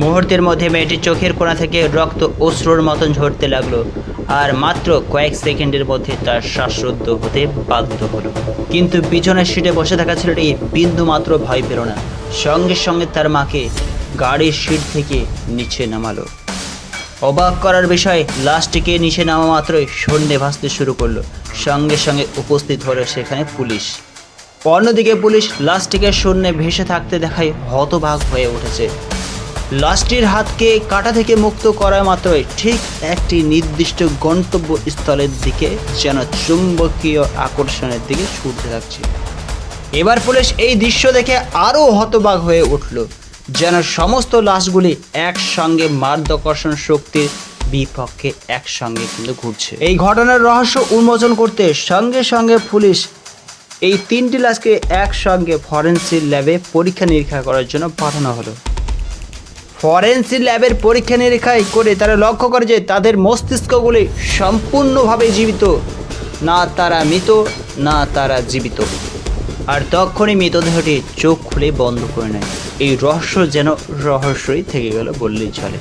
মুহূর্তের মধ্যে মেয়েটির চোখের কোণা থেকে রক্ত অশ্রুর মতন ঝরতে লাগলো, আর মাত্র কয়েক সেকেন্ডের মধ্যে তার শ্বাসরুদ্ধ হতে বাধ্য হলো। কিন্তু পিছনের সিটে বসে থাকা ছেলেটি বিন্দু মাত্র ভয় পেল না, সঙ্গে সঙ্গে তার মাকে গাড়ির সিট থেকে নিচে নামালো। অবাক করার বিষয়, লাশটিকে নিচে নামা মাত্রই সন্ধ্যে ভাসতে শুরু করলো। সঙ্গে সঙ্গে উপস্থিত হলো সেখানে পুলিশ। অন্যদিকে পুলিশ লাশটিকে শূন্যে ভেসে থাকতে দেখায় হতবাক হয়ে উঠেছে। লাশটির হাতকে কাটা থেকে মুক্ত করা মাত্রই ঠিক একটি নির্দিষ্ট গন্তব্যস্থলের দিকে যেন চুম্বকীয় আকর্ষণের দিকে ছুটতে থাকছে। এবার পুলিশ এই দৃশ্য দেখে আরও হতবাক হয়ে উঠল, যেন সমস্ত লাশগুলি একসঙ্গে মাধ্যাকর্ষণ শক্তির বিপক্ষে একসঙ্গে কিন্তু ঘুরছে। এই ঘটনার রহস্য উন্মোচন করতে সঙ্গে সঙ্গে পুলিশ এই 3টি লাশকে একসঙ্গে ফরেনসিক ল্যাবে পরীক্ষা নিরীক্ষা করার জন্য পাঠানো হলো। ফরেনসিক ল্যাবের পরীক্ষা নিরীক্ষা করে তারা লক্ষ্য করে যে তাদের মস্তিষ্কগুলি সম্পূর্ণভাবে জীবিত, না তারা মৃত না তারা জীবিত। আর তখনই মৃতদেহটি চোখ খুলে বন্ধ করে নেয়। এই রহস্য যেন রহস্যই থেকে গেল বললেই চলে।